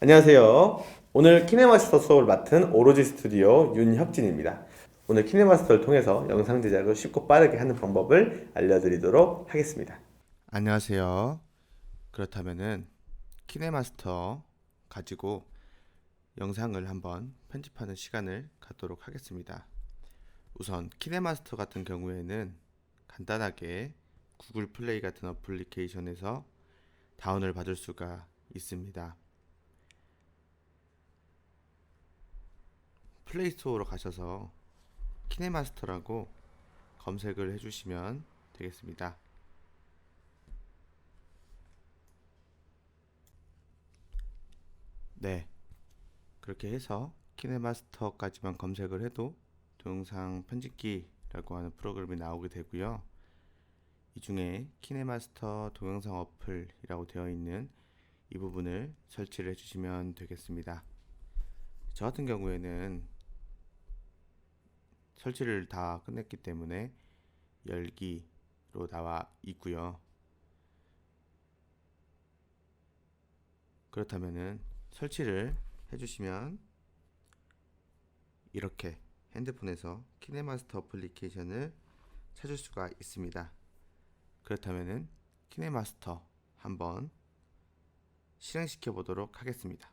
안녕하세요. 오늘 키네마스터 수업을 맡은 오로지 스튜디오 윤혁진입니다. 오늘 키네마스터를 통해서 영상 제작을 쉽고 빠르게 하는 방법을 알려드리도록 하겠습니다. 안녕하세요. 그렇다면은 키네마스터 가지고 영상을 한번 편집하는 시간을 갖도록 하겠습니다. 우선 키네마스터 같은 경우에는 간단하게 구글 플레이 같은 어플리케이션에서 다운을 받을 수가 있습니다. 플레이 스토어로 가셔서 키네마스터라고 검색을 해주시면 되겠습니다. 네, 그렇게 해서 키네마스터까지만 검색을 해도 동영상 편집기라고 하는 프로그램이 나오게 되고요. 이 중에 키네마스터 동영상 어플이라고 되어 있는 이 부분을 설치를 해주시면 되겠습니다. 저 같은 경우에는 설치를 다 끝냈기 때문에 열기로 나와 있고요. 그렇다면은 설치를 해주시면 이렇게 핸드폰에서 키네마스터 어플리케이션을 찾을 수가 있습니다. 그렇다면은 키네마스터 한번 실행시켜 보도록 하겠습니다.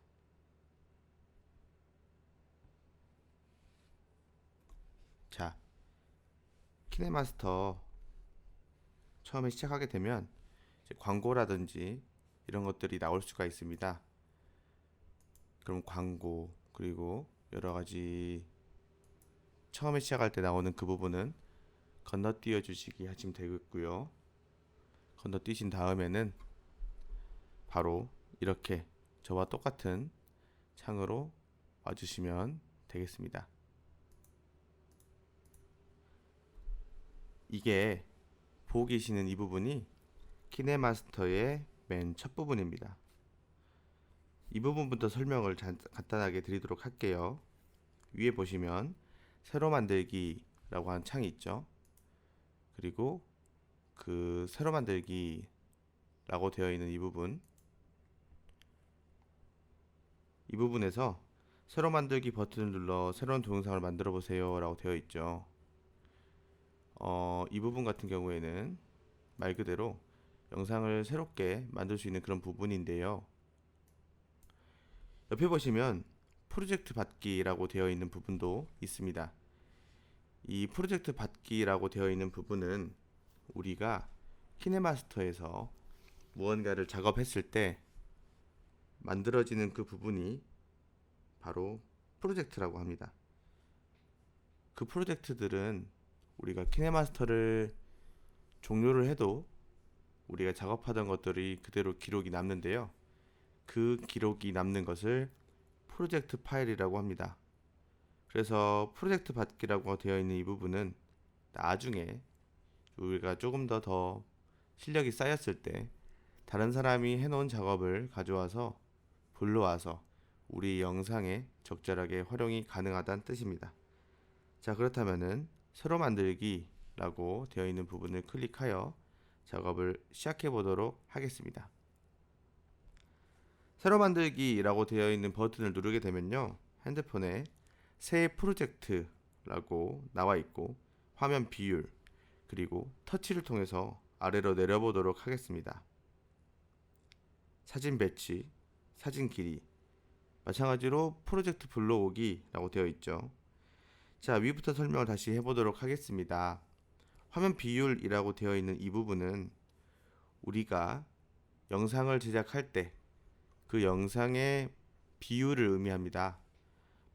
자, 키네마스터 처음에 시작하게 되면 이제 광고라든지 이런 것들이 나올 수가 있습니다. 그럼 광고 그리고 여러 가지 처음에 시작할 때 나오는 그 부분은 건너뛰어 주시기 하시면 되겠고요. 건너뛰신 다음에는 바로 이렇게 저와 똑같은 창으로 와주시면 되겠습니다. 이게 보고 계시는 이 부분이 키네마스터의 맨 첫 부분입니다. 이 부분부터 설명을 간단하게 드리도록 할게요. 위에 보시면 새로 만들기라고 하는 창이 있죠. 그리고 그 새로 만들기라고 되어 있는 이 부분에서 새로 만들기 버튼을 눌러 새로운 동영상을 만들어 보세요 라고 되어 있죠. 이 부분 같은 경우에는 말 그대로 영상을 새롭게 만들 수 있는 그런 부분인데요. 옆에 보시면 프로젝트 받기라고 되어 있는 부분도 있습니다. 이 프로젝트 받기라고 되어 있는 부분은 우리가 키네마스터에서 무언가를 작업했을 때 만들어지는 그 부분이 바로 프로젝트라고 합니다. 그 프로젝트들은 우리가 키네마스터를 종료를 해도 우리가 작업하던 것들이 그대로 기록이 남는데요. 그 기록이 남는 것을 프로젝트 파일이라고 합니다. 그래서 프로젝트 받기라고 되어 있는 이 부분은 나중에 우리가 조금 더 실력이 쌓였을 때 다른 사람이 해놓은 작업을 가져와서 불러와서 우리 영상에 적절하게 활용이 가능하다는 뜻입니다. 자, 그렇다면은 새로 만들기라고 되어 있는 부분을 클릭하여 작업을 시작해 보도록 하겠습니다. 새로 만들기라고 되어 있는 버튼을 누르게 되면요. 핸드폰에 새 프로젝트라고 나와 있고 화면 비율 그리고 터치를 통해서 아래로 내려보도록 하겠습니다. 사진 배치, 사진 길이 마찬가지로 프로젝트 불러오기라고 되어 있죠. 자, 위부터 설명을 다시 해보도록 하겠습니다. 화면 비율이라고 되어 있는 이 부분은 우리가 영상을 제작할 때 그 영상의 비율을 의미합니다.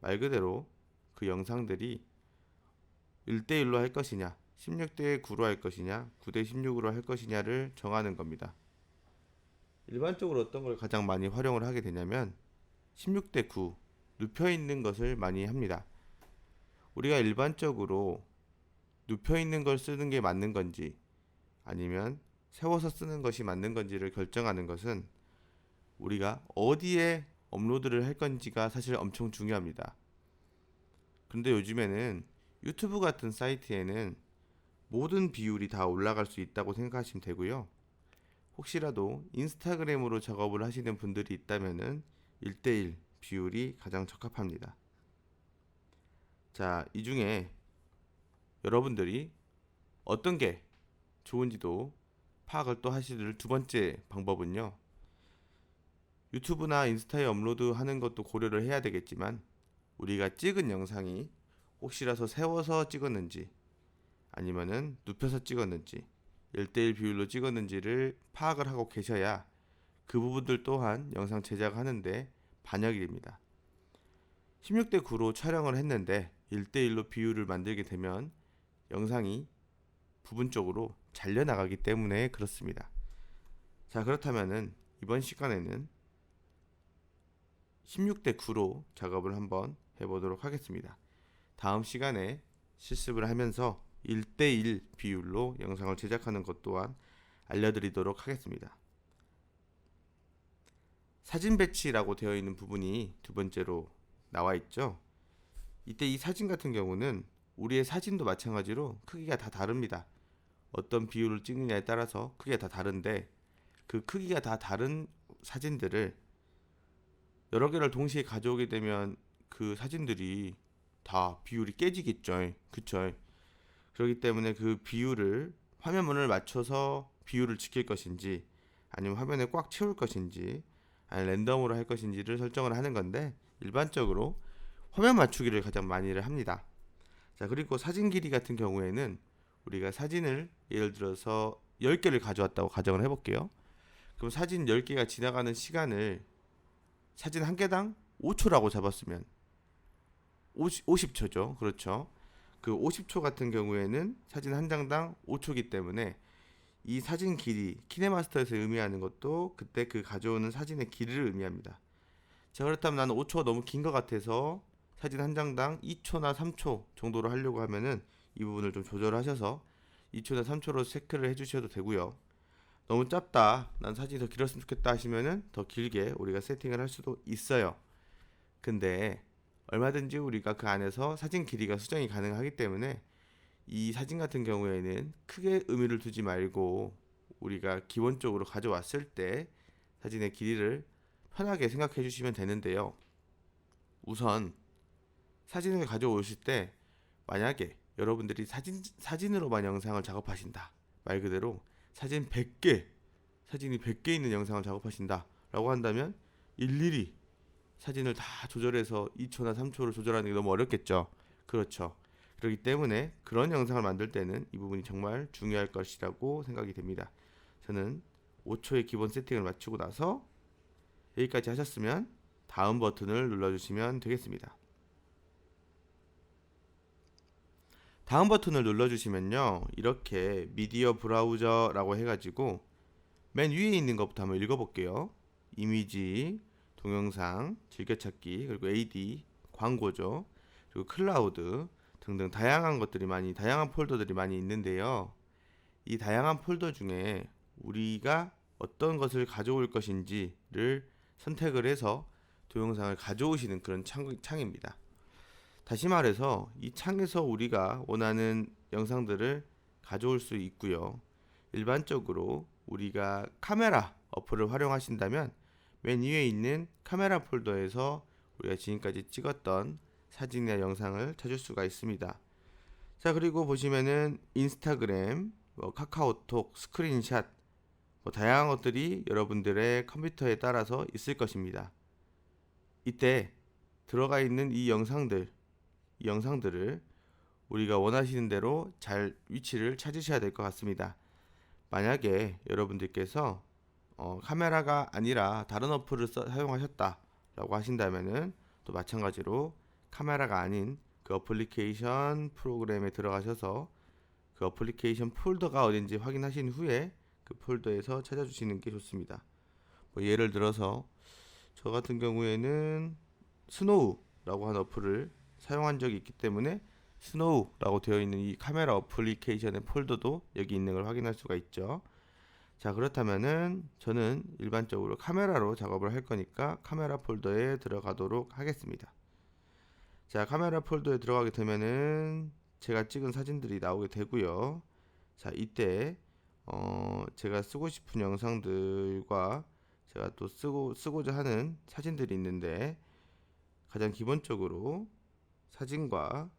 말 그대로 그 영상들이 1대1로 할 것이냐, 16대9로 할 것이냐, 9대16으로 할 것이냐를 정하는 겁니다. 일반적으로 어떤 걸 가장 많이 활용을 하게 되냐면 16대9 눕혀 있는 것을 많이 합니다. 우리가 일반적으로 눕혀 있는 걸 쓰는 게 맞는 건지 아니면 세워서 쓰는 것이 맞는 건지를 결정하는 것은 우리가 어디에 업로드를 할 건지가 사실 엄청 중요합니다. 근데 요즘에는 유튜브 같은 사이트에는 모든 비율이 다 올라갈 수 있다고 생각하시면 되고요. 혹시라도 인스타그램으로 작업을 하시는 분들이 있다면은 1대1 비율이 가장 적합합니다. 자, 이 중에 여러분들이 어떤 게 좋은지도 파악을 또 하실 두 번째 방법은요. 유튜브나 인스타에 업로드하는 것도 고려를 해야 되겠지만 우리가 찍은 영상이 혹시라도 세워서 찍었는지 아니면은 눕혀서 찍었는지 1대1 비율로 찍었는지를 파악을 하고 계셔야 그 부분들 또한 영상 제작하는데 반영이 됩니다. 16대 9로 촬영을 했는데 1대1로 비율을 만들게 되면 영상이 부분적으로 잘려나가기 때문에 그렇습니다. 자, 그렇다면은 이번 시간에는 16대 9로 작업을 한번 해보도록 하겠습니다. 다음 시간에 실습을 하면서 1대1 비율로 영상을 제작하는 것 또한 알려드리도록 하겠습니다. 사진 배치라고 되어 있는 부분이 두 번째로 나와 있죠. 이때 이 사진 같은 경우는 우리의 사진도 마찬가지로 크기가 다 다릅니다. 어떤 비율을 찍느냐에 따라서 크기가 다 다른데 그 크기가 다 다른 사진들을 여러 개를 동시에 가져오게 되면 그 사진들이 다 비율이 깨지겠죠. 그쵸? 그렇기 때문에 그 비율을 화면을 맞춰서 비율을 지킬 것인지 아니면 화면에 꽉 채울 것인지 아니 랜덤으로 할 것인지를 설정을 하는 건데 일반적으로 화면 맞추기를 가장 많이를 합니다. 자, 그리고 사진 길이 같은 경우에는 우리가 사진을 예를 들어서 10개를 가져왔다고 가정을 해볼게요. 그럼 사진 10개가 지나가는 시간을 사진 한 개당 5초라고 잡았으면 50초죠. 그렇죠. 그 50초 같은 경우에는 사진 한 장당 5초이기 때문에 이 사진 길이 키네마스터에서 의미하는 것도 그때 그 가져오는 사진의 길이를 의미합니다. 자, 그렇다면 나는 5초가 너무 긴 것 같아서 사진 한 장당 2초나 3초 정도로 하려고 하면은 이 부분을 좀 조절하셔서 2초나 3초로 체크를 해주셔도 되고요. 너무 짧다, 난 사진이 더 길었으면 좋겠다 하시면은 더 길게 우리가 세팅을 할 수도 있어요. 근데 얼마든지 우리가 그 안에서 사진 길이가 수정이 가능하기 때문에 이 사진 같은 경우에는 크게 의미를 두지 말고 우리가 기본적으로 가져왔을 때 사진의 길이를 편하게 생각해 주시면 되는데요. 우선 사진을 가져오실 때 만약에 여러분들이 사진으로만 영상을 작업하신다, 말 그대로 사진이 100개 있는 영상을 작업하신다 라고 한다면 일일이 사진을 다 조절해서 2초나 3초를 조절하는 게 너무 어렵겠죠. 그렇죠. 그렇기 때문에 그런 영상을 만들 때는 이 부분이 정말 중요할 것이라고 생각이 됩니다. 저는 5초의 기본 세팅을 마치고 나서 여기까지 하셨으면 다음 버튼을 눌러주시면 되겠습니다. 다음 버튼을 눌러주시면요, 이렇게 미디어 브라우저라고 해가지고 맨 위에 있는 것부터 한번 읽어볼게요. 이미지, 동영상, 즐겨찾기, 그리고 AD, 광고죠. 그리고 클라우드 등등 다양한 폴더들이 많이 있는데요. 이 다양한 폴더 중에 우리가 어떤 것을 가져올 것인지를 선택을 해서 동영상을 가져오시는 그런 창입니다. 다시 말해서 이 창에서 우리가 원하는 영상들을 가져올 수 있고요. 일반적으로 우리가 카메라 어플을 활용하신다면 맨 위에 있는 카메라 폴더에서 우리가 지금까지 찍었던 사진이나 영상을 찾을 수가 있습니다. 자, 그리고 보시면은 인스타그램, 카카오톡, 스크린샷, 다양한 것들이 여러분들의 컴퓨터에 따라서 있을 것입니다. 이때 들어가 있는 이 영상들을 우리가 원하시는 대로 잘 위치를 찾으셔야 될 것 같습니다. 만약에 여러분들께서 카메라가 아니라 다른 어플을 사용하셨다라고 하신다면은 또 마찬가지로 카메라가 아닌 그 어플리케이션 프로그램에 들어가셔서 그 어플리케이션 폴더가 어딘지 확인하신 후에 그 폴더에서 찾아주시는 게 좋습니다. 예를 들어서 저 같은 경우에는 스노우라고 하는 어플을 사용한 적이 있기 때문에 스노우라고 되어 있는 이 카메라 어플리케이션의 폴더도 여기 있는 걸 확인할 수가 있죠. 자, 그렇다면은 저는 일반적으로 카메라로 작업을 할 거니까 카메라 폴더에 들어가도록 하겠습니다. 자, 카메라 폴더에 들어가게 되면은 제가 찍은 사진들이 나오게 되고요. 자, 이때 제가 쓰고 싶은 영상들과 제가 또 쓰고자 하는 사진들이 있는데, 가장 기본적으로 사진과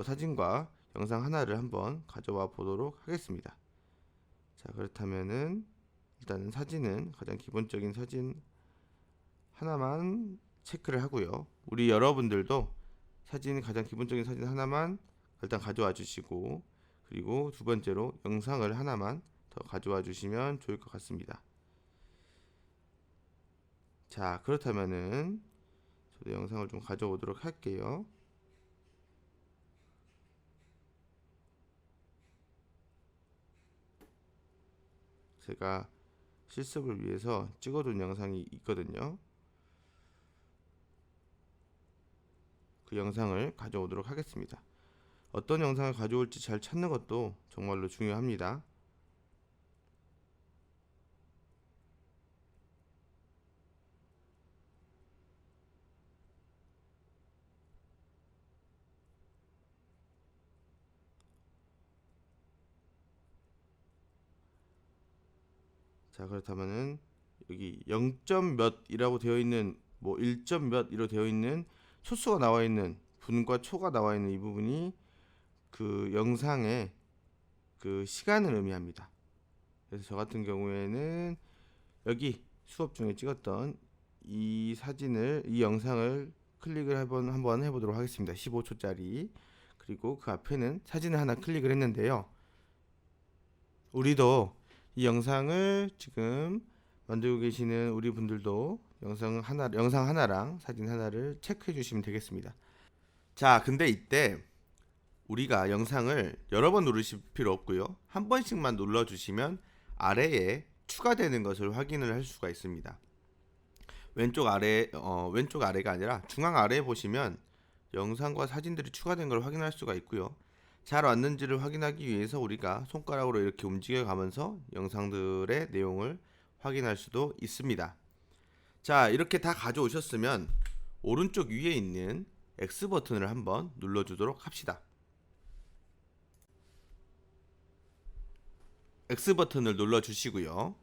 사진과 영상 하나를 한번 가져와 보도록 하겠습니다. 자, 그렇다면은 일단은 사진은 가장 기본적인 사진 하나만 체크를 하고요. 우리 여러분들도 가장 기본적인 사진 하나만 일단 가져와 주시고, 그리고 두 번째로 영상을 하나만 더 가져와 주시면 좋을 것 같습니다. 자, 그렇다면은 저도 영상을 좀 가져오도록 할게요. 제가 실습을 위해서 찍어둔 영상이 있거든요. 그 영상을 가져오도록 하겠습니다. 어떤 영상을 가져올지 잘 찾는 것도 정말로 중요합니다. 자, 그렇다면은 여기 0점 몇이라고 되어 있는, 뭐 1점 몇이라고 되어 있는 소수가 나와 있는, 분과 초가 나와 있는 이 부분이 그 영상의 그 시간을 의미합니다. 그래서 저 같은 경우에는 여기 수업 중에 찍었던 이 영상을 클릭을 한번 해보도록 하겠습니다. 15초짜리. 그리고 그 앞에는 사진을 하나 클릭을 했는데요. 우리도 이 영상을 지금 만들고 계시는 우리 분들도 영상 하나랑 사진 하나를 체크해 주시면 되겠습니다. 자, 근데 이때 우리가 영상을 여러 번 누르실 필요 없고요. 한 번씩만 눌러 주시면 아래에 추가되는 것을 확인을 할 수가 있습니다. 왼쪽 아래가 아니라 중앙 아래에 보시면 영상과 사진들이 추가된 걸 확인할 수가 있고요. 잘 왔는지를 확인하기 위해서 우리가 손가락으로 이렇게 움직여 가면서 영상들의 내용을 확인할 수도 있습니다. 자, 이렇게 다 가져오셨으면 오른쪽 위에 있는 X 버튼을 한번 눌러주도록 합시다. X 버튼을 눌러주시고요.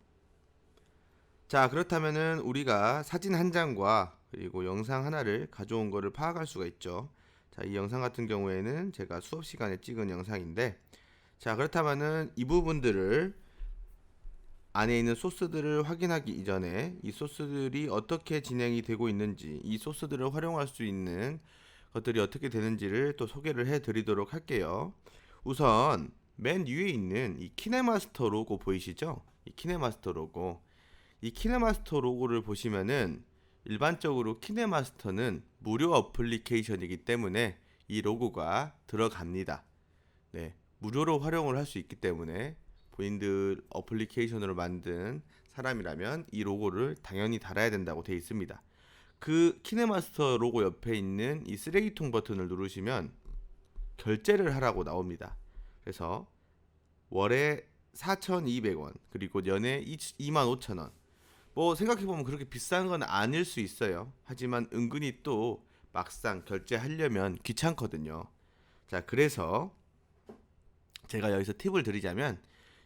자, 그렇다면은 우리가 사진 한 장과 그리고 영상 하나를 가져온 거를 파악할 수가 있죠. 자, 이 영상 같은 경우에는 제가 수업 시간에 찍은 영상인데, 자, 그렇다면은 이 부분들을 안에 있는 소스들을 확인하기 이전에 이 소스들이 어떻게 진행이 되고 있는지, 이 소스들을 활용할 수 있는 것들이 어떻게 되는지를 또 소개를 해 드리도록 할게요. 우선 맨 위에 있는 이 키네마스터 로고 보이시죠? 이 키네마스터 로고를 보시면은 일반적으로 키네마스터는 무료 어플리케이션이기 때문에 이 로고가 들어갑니다. 네, 무료로 활용을 할 수 있기 때문에 본인들 어플리케이션으로 만든 사람이라면 이 로고를 당연히 달아야 된다고 되어 있습니다. 그 키네마스터 로고 옆에 있는 이 쓰레기통 버튼을 누르시면 결제를 하라고 나옵니다. 그래서 월에 4,200원, 그리고 연에 25,000원. 뭐 생각해보면 그렇게 비싼 건 아닐 수 있어요. 하지만 은근히 또 막상 결제하려면 귀찮거든요. 자, 그래서 제가 여기서 팁을 드리자면,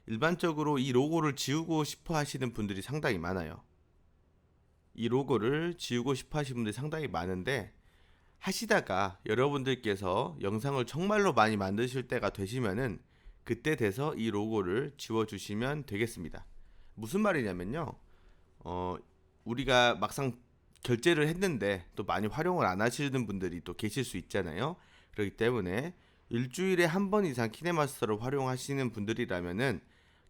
일반적으로 이 로고를 지우고 싶어 하시는 분들이 상당히 많아요. 이 로고를 지우고 싶어 하시는 분들이 상당히 많은데, 하시다가 여러분들께서 영상을 정말로 많이 만드실 때가 되시면은 그때 돼서 이 로고를 지워주시면 되겠습니다. 무슨 말이냐면요, 우리가 막상 결제를 했는데 또 많이 활용을 안 하시는 분들이 또 계실 수 있잖아요. 그렇기 때문에 일주일에 한 번 이상 키네마스터를 활용하시는 분들이라면은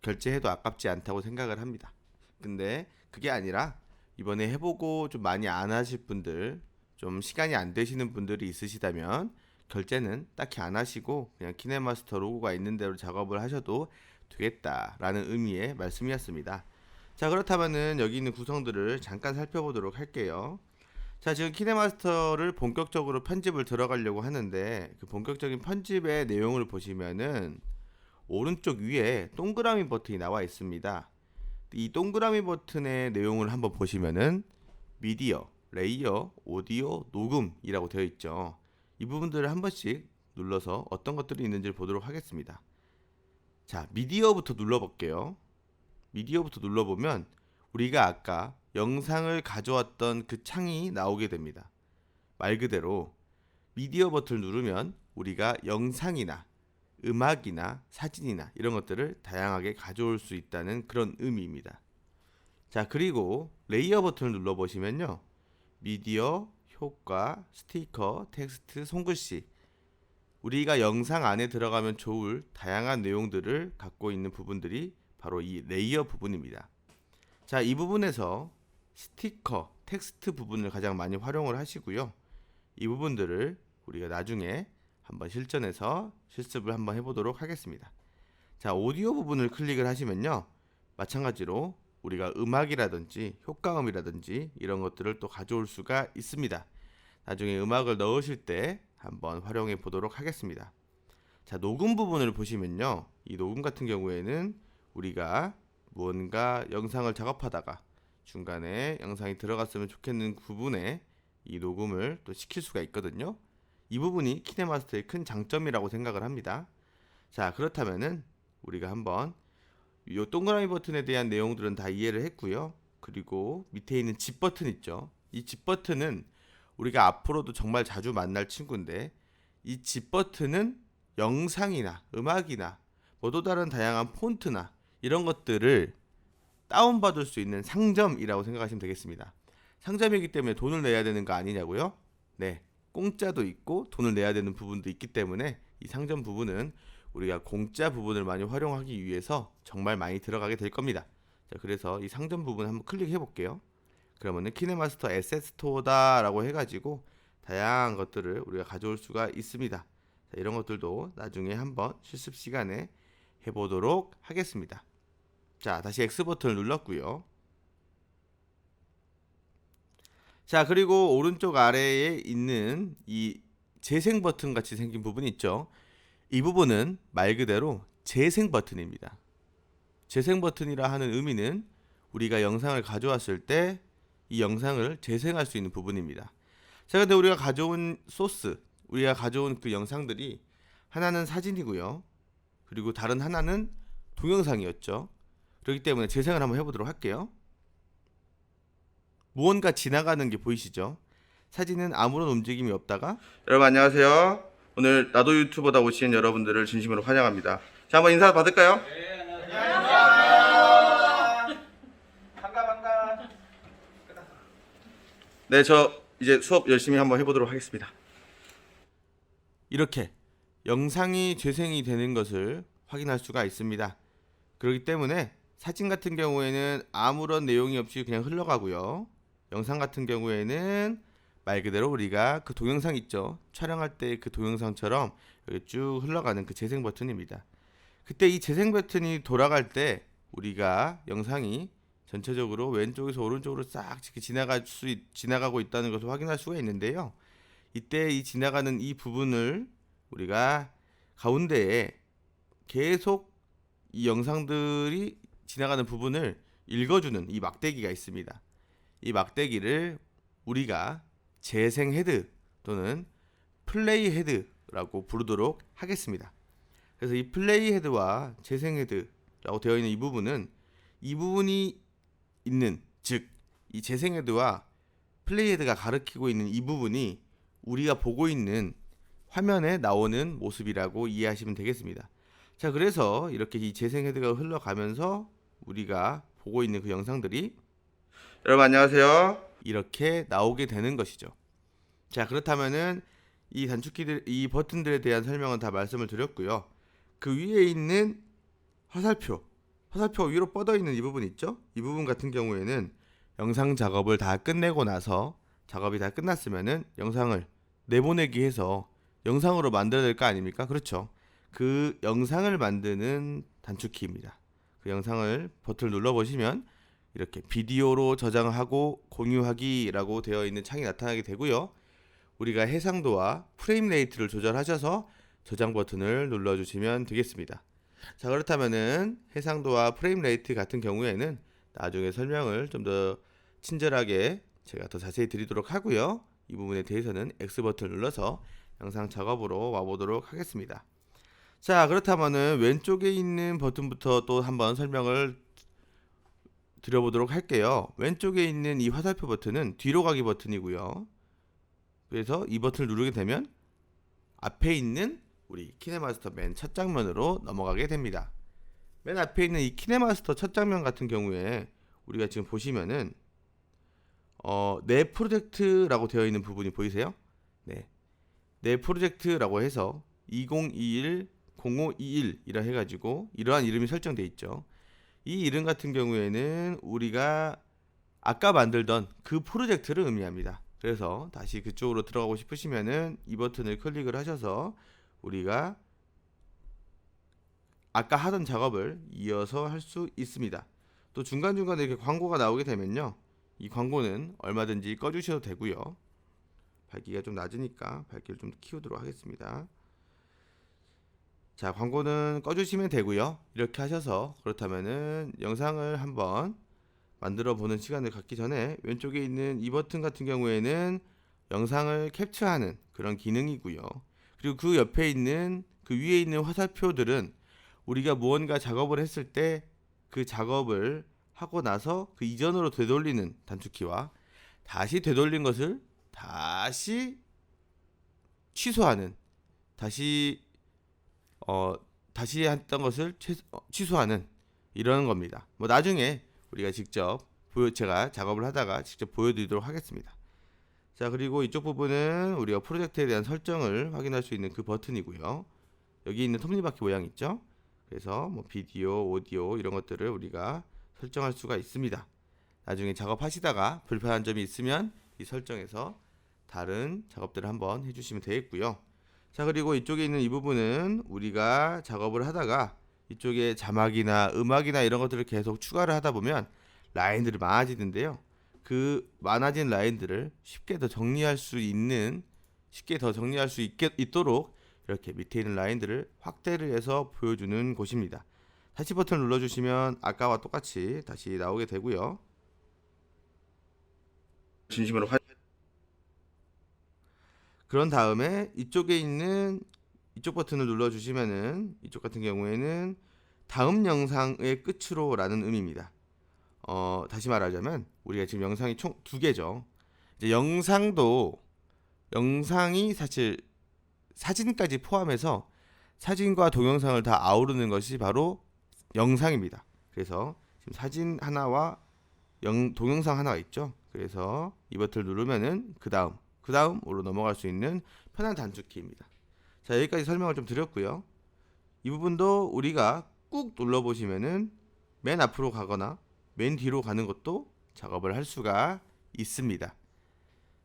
결제해도 아깝지 않다고 생각을 합니다. 근데 그게 아니라 이번에 해보고 좀 많이 안 하실 분들, 좀 시간이 안 되시는 분들이 있으시다면 결제는 딱히 안 하시고 그냥 키네마스터 로고가 있는 대로 작업을 하셔도 되겠다라는 의미의 말씀이었습니다. 자, 그렇다면은 여기 있는 구성들을 잠깐 살펴보도록 할게요. 자, 지금 키네마스터를 본격적으로 편집을 들어가려고 하는데, 그 본격적인 편집의 내용을 보시면은 오른쪽 위에 동그라미 버튼이 나와 있습니다. 이 동그라미 버튼의 내용을 한번 보시면은 미디어, 레이어, 오디오, 녹음이라고 되어 있죠. 이 부분들을 한 번씩 눌러서 어떤 것들이 있는지를 보도록 하겠습니다. 자, 미디어부터 눌러볼게요. 미디어부터 눌러보면 우리가 아까 영상을 가져왔던 그 창이 나오게 됩니다. 말 그대로 미디어 버튼을 누르면 우리가 영상이나 음악이나 사진이나 이런 것들을 다양하게 가져올 수 있다는 그런 의미입니다. 자, 그리고 레이어 버튼을 눌러보시면요. 미디어, 효과, 스티커, 텍스트, 손글씨, 우리가 영상 안에 들어가면 좋을 다양한 내용들을 갖고 있는 부분들이 바로 이 레이어 부분입니다. 자, 이 부분에서 스티커, 텍스트 부분을 가장 많이 활용을 하시고요. 이 부분들을 우리가 나중에 한번 실전에서 실습을 한번 해보도록 하겠습니다. 자, 오디오 부분을 클릭을 하시면요. 마찬가지로 우리가 음악이라든지 효과음이라든지 이런 것들을 또 가져올 수가 있습니다. 나중에 음악을 넣으실 때 한번 활용해 보도록 하겠습니다. 자, 녹음 부분을 보시면요. 이 녹음 같은 경우에는 우리가 무언가 영상을 작업하다가 중간에 영상이 들어갔으면 좋겠는 부분에 이 녹음을 또 시킬 수가 있거든요. 이 부분이 키네마스터의 큰 장점이라고 생각을 합니다. 자, 그렇다면은 우리가 한번 이 동그라미 버튼에 대한 내용들은 다 이해를 했고요. 그리고 밑에 있는 집 버튼 있죠. 이 집 버튼은 우리가 앞으로도 정말 자주 만날 친구인데, 이 집 버튼은 영상이나 음악이나 또 다른 다양한 폰트나 이런 것들을 다운받을 수 있는 상점이라고 생각하시면 되겠습니다. 상점이기 때문에 돈을 내야 되는 거 아니냐고요? 네, 공짜도 있고 돈을 내야 되는 부분도 있기 때문에 이 상점 부분은 우리가 공짜 부분을 많이 활용하기 위해서 정말 많이 들어가게 될 겁니다. 자, 그래서 이 상점 부분 한번 클릭해 볼게요. 그러면은 키네마스터 에셋 스토어다 라고 해가지고 다양한 것들을 우리가 가져올 수가 있습니다. 자, 이런 것들도 나중에 한번 실습 시간에 해보도록 하겠습니다. 자, 다시 X 버튼을 눌렀고요. 자, 그리고 오른쪽 아래에 있는 이 재생 버튼 같이 생긴 부분이 있죠. 이 부분은 말 그대로 재생 버튼입니다. 재생 버튼이라 하는 의미는 우리가 영상을 가져왔을 때 이 영상을 재생할 수 있는 부분입니다. 자, 근데 우리가 가져온 소스, 우리가 가져온 그 영상들이 하나는 사진이고요. 그리고 다른 하나는 동영상이었죠. 그렇기 때문에 재생을 한번 해보도록 할게요. 무언가 지나가는 게 보이시죠? 사진은 아무런 움직임이 없다가, 여러분 안녕하세요. 오늘 나도 유튜버다 오신 여러분들을 진심으로 환영합니다. 자, 한번 인사 받을까요? 네, 안녕하세요. 반가. 네, 저 이제 수업 열심히 한번 해보도록 하겠습니다. 이렇게 영상이 재생이 되는 것을 확인할 수가 있습니다. 그렇기 때문에 사진 같은 경우에는 아무런 내용이 없이 그냥 흘러가고요. 영상 같은 경우에는 말 그대로 우리가 그 동영상 있죠. 촬영할 때 그 동영상처럼 여기 쭉 흘러가는 그 재생 버튼입니다. 그때 이 재생 버튼이 돌아갈 때 우리가 영상이 전체적으로 왼쪽에서 오른쪽으로 싹 지나가고 있다는 것을 확인할 수가 있는데요. 이때 이 지나가는 이 부분을 우리가 가운데에 계속 이 영상들이 지나가는 부분을 읽어주는 이 막대기가 있습니다. 이 막대기를 우리가 재생 헤드 또는 플레이 헤드라고 부르도록 하겠습니다. 그래서 이 플레이 헤드와 재생 헤드라고 되어 있는 이 부분이 있는, 즉 이 재생 헤드와 플레이 헤드가 가리키고 있는 이 부분이 우리가 보고 있는 화면에 나오는 모습이라고 이해하시면 되겠습니다. 자, 그래서 이렇게 이 재생 헤드가 흘러가면서 우리가 보고 있는 그 영상들이, 여러분 안녕하세요, 이렇게 나오게 되는 것이죠. 자, 그렇다면은 이 단축키들, 이 버튼들에 대한 설명은 다 말씀을 드렸고요. 그 위에 있는 화살표 위로 뻗어 있는 이 부분 있죠? 이 부분 같은 경우에는 영상 작업을 다 끝내고 나서 작업이 다 끝났으면은 영상을 내보내기 해서 영상으로 만들어야 될 거 아닙니까? 그렇죠. 그 영상을 만드는 단축키입니다. 그 영상을 버튼을 눌러보시면 이렇게 비디오로 저장하고 공유하기라고 되어 있는 창이 나타나게 되고요. 우리가 해상도와 프레임 레이트를 조절하셔서 저장 버튼을 눌러주시면 되겠습니다. 자, 그렇다면은 해상도와 프레임 레이트 같은 경우에는 나중에 설명을 좀 더 친절하게 제가 더 자세히 드리도록 하고요. 이 부분에 대해서는 X 버튼을 눌러서 영상 작업으로 와보도록 하겠습니다. 자, 그렇다면은 왼쪽에 있는 버튼부터 또 한번 설명을 드려보도록 할게요. 왼쪽에 있는 이 화살표 버튼은 뒤로 가기 버튼이고요. 그래서 이 버튼을 누르게 되면 앞에 있는 우리 키네마스터 맨 첫 장면으로 넘어가게 됩니다. 맨 앞에 있는 이 키네마스터 첫 장면 같은 경우에 우리가 지금 보시면은 내 프로젝트라고 되어 있는 부분이 보이세요? 네. 내 프로젝트라고 해서 2021 0521이라 해가지고 이러한 이름이 설정되어 있죠. 이 이름 같은 경우에는 우리가 아까 만들던 그 프로젝트를 의미합니다. 그래서 다시 그쪽으로 들어가고 싶으시면은 이 버튼을 클릭을 하셔서 우리가 아까 하던 작업을 이어서 할 수 있습니다. 또 중간중간에 이렇게 광고가 나오게 되면요, 이 광고는 얼마든지 꺼주셔도 되고요. 밝기가 좀 낮으니까 밝기를 좀 키우도록 하겠습니다. 자, 광고는 꺼주시면 되고요. 이렇게 하셔서 그렇다면은 영상을 한번 만들어 보는 시간을 갖기 전에 왼쪽에 있는 이 버튼 같은 경우에는 영상을 캡처하는 그런 기능이고요. 그리고 그 옆에 있는 그 위에 있는 화살표들은 우리가 무언가 작업을 했을 때 그 작업을 하고 나서 그 이전으로 되돌리는 단축키와 다시 되돌린 것을 다시 취소하는, 다시 했던 것을 취소하는 이런 겁니다. 뭐 나중에 우리가 직접 제가 작업을 하다가 직접 보여드리도록 하겠습니다. 자, 그리고 이쪽 부분은 우리가 프로젝트에 대한 설정을 확인할 수 있는 그 버튼이고요. 여기 있는 톱니바퀴 모양 있죠? 그래서 뭐 비디오, 오디오 이런 것들을 우리가 설정할 수가 있습니다. 나중에 작업하시다가 불편한 점이 있으면 이 설정에서 다른 작업들을 한번 해주시면 되겠고요. 자, 그리고 이쪽에 있는 이 부분은 우리가 작업을 하다가 이쪽에 자막이나 음악이나 이런 것들을 계속 추가를 하다 보면 라인들이 많아지는데요. 그 많아진 라인들을 쉽게 더 정리할 수 있도록 이렇게 밑에 있는 라인들을 확대를 해서 보여주는 곳입니다. 다시 버튼을 눌러주시면 아까와 똑같이 다시 나오게 되고요. 진심으로 그런 다음에 이쪽에 있는 이쪽 버튼을 눌러주시면은 이쪽 같은 경우에는 다음 영상의 끝으로 라는 의미입니다. 다시 말하자면 우리가 지금 영상이 총 2개죠. 이제 영상이 사실 사진까지 포함해서 사진과 동영상을 다 아우르는 것이 바로 영상입니다. 그래서 지금 사진 하나와 동영상 하나가 있죠. 그래서 이 버튼을 누르면은 그 다음으로 넘어갈 수 있는 편한 단축키입니다. 자, 여기까지 설명을 좀 드렸고요. 이 부분도 우리가 꾹 눌러보시면은 맨 앞으로 가거나 맨 뒤로 가는 것도 작업을 할 수가 있습니다.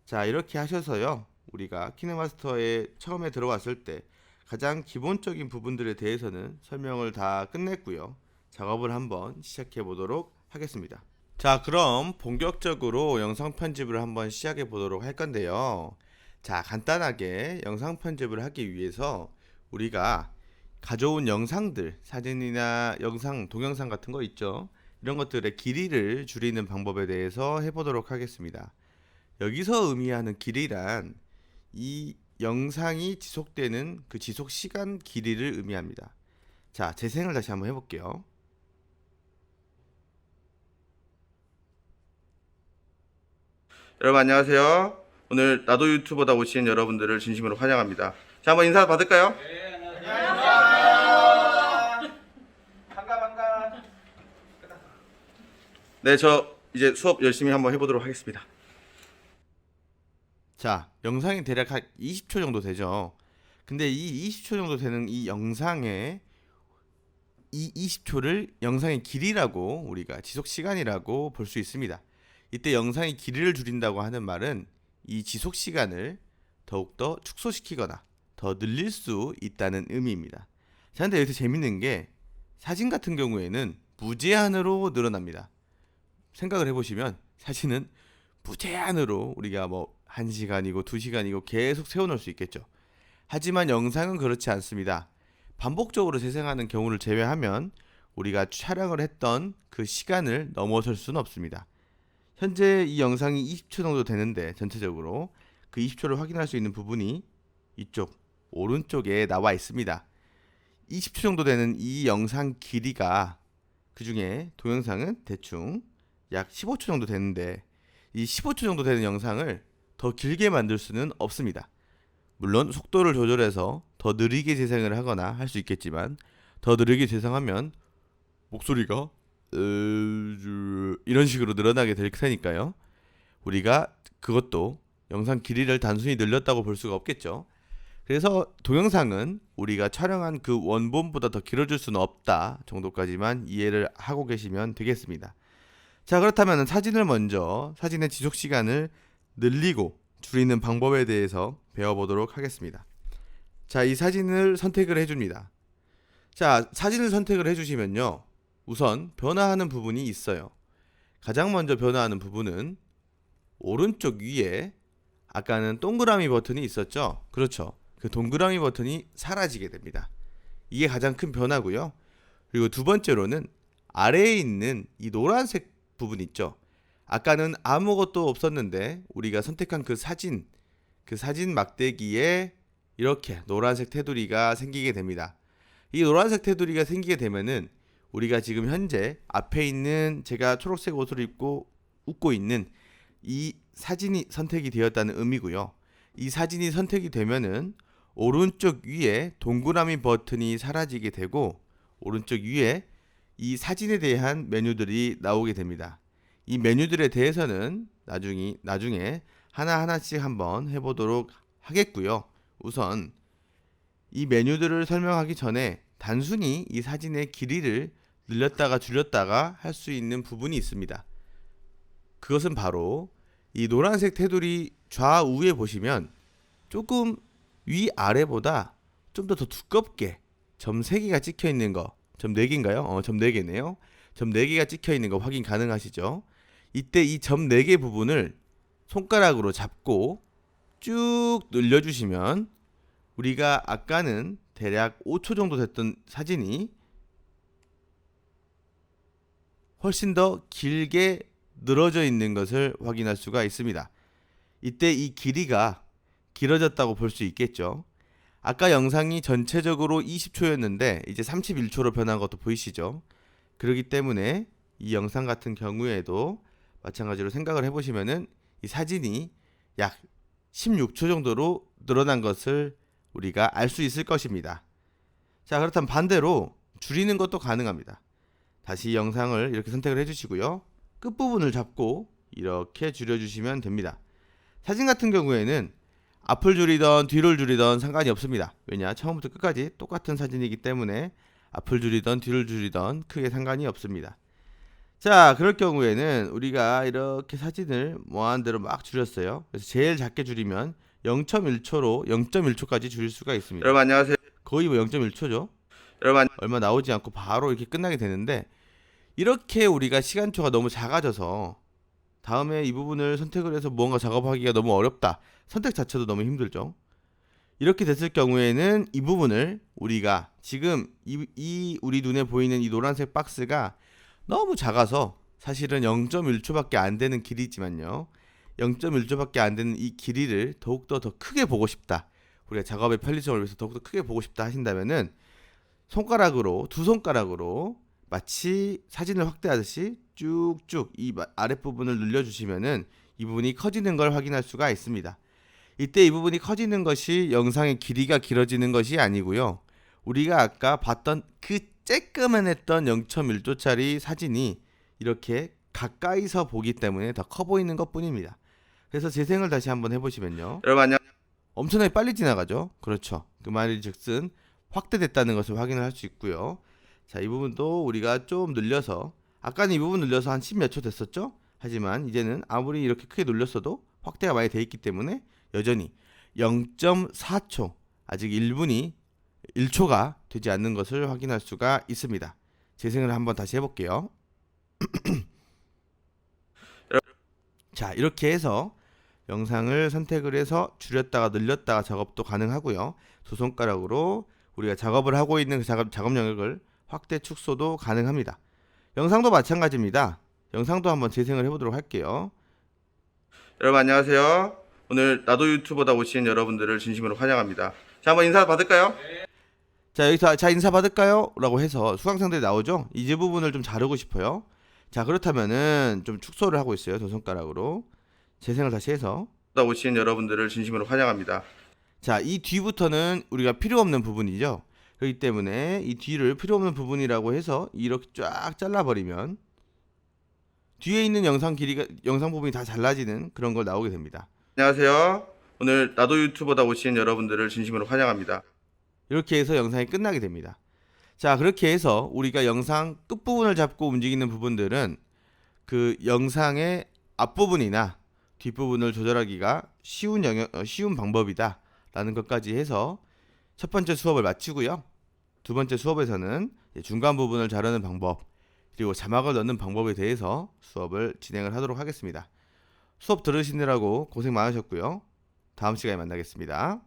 자, 이렇게 하셔서요, 우리가 키네마스터에 처음에 들어왔을 때 가장 기본적인 부분들에 대해서는 설명을 다 끝냈고요. 작업을 한번 시작해 보도록 하겠습니다. 자, 그럼 본격적으로 영상 편집을 한번 시작해 보도록 할 건데요. 자, 간단하게 영상 편집을 하기 위해서 우리가 가져온 영상들, 사진이나 영상, 동영상 같은 거 있죠. 이런 것들의 길이를 줄이는 방법에 대해서 해보도록 하겠습니다. 여기서 의미하는 길이란 이 영상이 지속되는 그 지속 시간 길이를 의미합니다. 자, 재생을 다시 한번 해볼게요. 여러분 안녕하세요. 오늘 나도 유튜버다 오신 여러분들을 진심으로 환영합니다. 자, 한번 인사 받을까요? 네, 안녕하세요. 반가. 네, 저 이제 수업 열심히 한번 해보도록 하겠습니다. 자, 영상이 대략 한 20초 정도 되죠. 근데 이 20초 정도 되는 이 영상의 이 20초를 영상의 길이라고 우리가 지속 시간이라고 볼 수 있습니다. 이때 영상의 길이를 줄인다고 하는 말은 이 지속 시간을 더욱더 축소시키거나 더 늘릴 수 있다는 의미입니다. 자, 근데 여기서 재밌는 게 사진 같은 경우에는 무제한으로 늘어납니다. 생각을 해보시면 사진은 무제한으로 우리가 뭐 1시간이고 2시간이고 계속 세워놓을 수 있겠죠. 하지만 영상은 그렇지 않습니다. 반복적으로 재생하는 경우를 제외하면 우리가 촬영을 했던 그 시간을 넘어설 수는 없습니다. 현재 이 영상이 20초 정도 되는데 전체적으로 그 20초를 확인할 수 있는 부분이 이쪽 오른쪽에 나와 있습니다. 20초 정도 되는 이 영상 길이가, 그 중에 동영상은 대충 약 15초 정도 되는데 이 15초 정도 되는 영상을 더 길게 만들 수는 없습니다. 물론 속도를 조절해서 더 느리게 재생을 하거나 할 수 있겠지만 더 느리게 재생하면 목소리가 이런 식으로 늘어나게 될 테니까요. 우리가 그것도 영상 길이를 단순히 늘렸다고 볼 수가 없겠죠. 그래서 동영상은 우리가 촬영한 그 원본보다 더 길어질 수는 없다 정도까지만 이해를 하고 계시면 되겠습니다. 자, 그렇다면 사진의 지속 시간을 늘리고 줄이는 방법에 대해서 배워보도록 하겠습니다. 자, 이 사진을 선택을 해줍니다. 자, 사진을 선택을 해주시면요, 우선 변화하는 부분이 있어요. 가장 먼저 변화하는 부분은 오른쪽 위에 아까는 동그라미 버튼이 있었죠? 그렇죠. 그 동그라미 버튼이 사라지게 됩니다. 이게 가장 큰 변화고요. 그리고 두 번째로는 아래에 있는 이 노란색 부분 있죠? 아까는 아무것도 없었는데 우리가 선택한 그 사진 막대기에 이렇게 노란색 테두리가 생기게 됩니다. 이 노란색 테두리가 생기게 되면은 우리가 지금 현재 앞에 있는 제가 초록색 옷을 입고 웃고 있는 이 사진이 선택이 되었다는 의미고요. 이 사진이 선택이 되면은 오른쪽 위에 동그라미 버튼이 사라지게 되고 오른쪽 위에 이 사진에 대한 메뉴들이 나오게 됩니다. 이 메뉴들에 대해서는 나중에 하나하나씩 한번 해보도록 하겠고요. 우선 이 메뉴들을 설명하기 전에 단순히 이 사진의 길이를 늘렸다가 줄였다가 할 수 있는 부분이 있습니다. 그것은 바로 이 노란색 테두리 좌우에 보시면 조금 위아래보다 좀 더 두껍게 점 3개가 찍혀 있는 거, 점 4개인가요? 점 4개네요. 점 4개가 찍혀 있는 거 확인 가능하시죠? 이때 이 점 4개 부분을 손가락으로 잡고 쭉 늘려주시면 우리가 아까는 대략 5초 정도 됐던 사진이 훨씬 더 길게 늘어져 있는 것을 확인할 수가 있습니다. 이때 이 길이가 길어졌다고 볼 수 있겠죠. 아까 영상이 전체적으로 20초였는데 이제 31초로 변한 것도 보이시죠? 그렇기 때문에 이 영상 같은 경우에도 마찬가지로 생각을 해보시면은 이 사진이 약 16초 정도로 늘어난 것을 우리가 알 수 있을 것입니다. 자, 그렇다면 반대로 줄이는 것도 가능합니다. 다시 영상을 이렇게 선택을 해주시고요. 끝부분을 잡고 이렇게 줄여주시면 됩니다. 사진 같은 경우에는 앞을 줄이던 뒤를 줄이던 상관이 없습니다. 왜냐? 처음부터 끝까지 똑같은 사진이기 때문에 앞을 줄이던 뒤를 줄이던 크게 상관이 없습니다. 자, 그럴 경우에는 우리가 이렇게 사진을 뭐하는 대로 막 줄였어요. 그래서 제일 작게 줄이면 0.1초까지 줄일 수가 있습니다. 여러분 안녕하세요. 거의 뭐 0.1초죠. 여러분 얼마 나오지 않고 바로 이렇게 끝나게 되는데, 이렇게 우리가 시간초가 너무 작아져서 다음에 이 부분을 선택을 해서 무언가 작업하기가 너무 어렵다, 선택 자체도 너무 힘들죠. 이렇게 됐을 경우에는 이 부분을 우리가 지금 이 우리 눈에 보이는 이 노란색 박스가 너무 작아서 사실은 0.1초밖에 안 되는 길이지만요, 0.1초밖에 안 되는 이 길이를 더욱더 더 크게 보고 싶다, 우리가 작업의 편리성을 위해서 더욱더 크게 보고 싶다 하신다면은 두 손가락으로 마치 사진을 확대하듯이 쭉쭉 이 아랫부분을 늘려주시면은 이 부분이 커지는 걸 확인할 수가 있습니다. 이때 이 부분이 커지는 것이 영상의 길이가 길어지는 것이 아니고요, 우리가 아까 봤던 그 쬐끄만했던 0.1초짜리 사진이 이렇게 가까이서 보기 때문에 더 커 보이는 것 뿐입니다. 그래서 재생을 다시 한번 해보시면요, 여러분 안녕. 엄청나게 빨리 지나가죠. 그렇죠. 그 말인즉슨 확대됐다는 것을 확인을 할 수 있고요. 자, 이 부분도 우리가 좀 늘려서, 아까는 이 부분 늘려서 한 10몇 초 됐었죠. 하지만 이제는 아무리 이렇게 크게 눌렸어도 확대가 많이 돼 있기 때문에 여전히 0.4초, 아직 1초가 되지 않는 것을 확인할 수가 있습니다. 재생을 한번 다시 해볼게요. 자, 이렇게 해서 영상을 선택을 해서 줄였다가 늘렸다가 작업도 가능하고요. 두 손가락으로 우리가 작업을 하고 있는 그 작업 영역을 확대 축소도 가능합니다. 영상도 마찬가지입니다. 영상도 한번 재생을 해보도록 할게요. 여러분 안녕하세요. 오늘 나도 유튜버다 오신 여러분들을 진심으로 환영합니다. 자, 한번 인사 받을까요? 자, 여기서 자 인사 받을까요? 라고 해서 수강생들이 나오죠. 이 부분을 좀 자르고 싶어요. 자, 그렇다면은 좀 축소를 하고 있어요. 두 손가락으로. 재생을 다시 해서. 오신 여러분들을 진심으로 환영합니다. 자, 이 뒤부터는 우리가 필요 없는 부분이죠. 그렇기 때문에 이 뒤를 필요 없는 부분이라고 해서 이렇게 쫙 잘라버리면 뒤에 있는 영상 부분이 다 잘라지는 그런 걸 나오게 됩니다. 안녕하세요. 오늘 나도 유튜버다 오신 여러분들을 진심으로 환영합니다. 이렇게 해서 영상이 끝나게 됩니다. 자, 그렇게 해서 우리가 영상 끝부분을 잡고 움직이는 부분들은 그 영상의 앞부분이나 뒷부분을 조절하기가 쉬운 방법이다 라는 것까지 해서 첫 번째 수업을 마치고요. 두 번째 수업에서는 중간 부분을 자르는 방법, 그리고 자막을 넣는 방법에 대해서 수업을 진행을 하도록 하겠습니다. 수업 들으시느라고 고생 많으셨고요. 다음 시간에 만나겠습니다.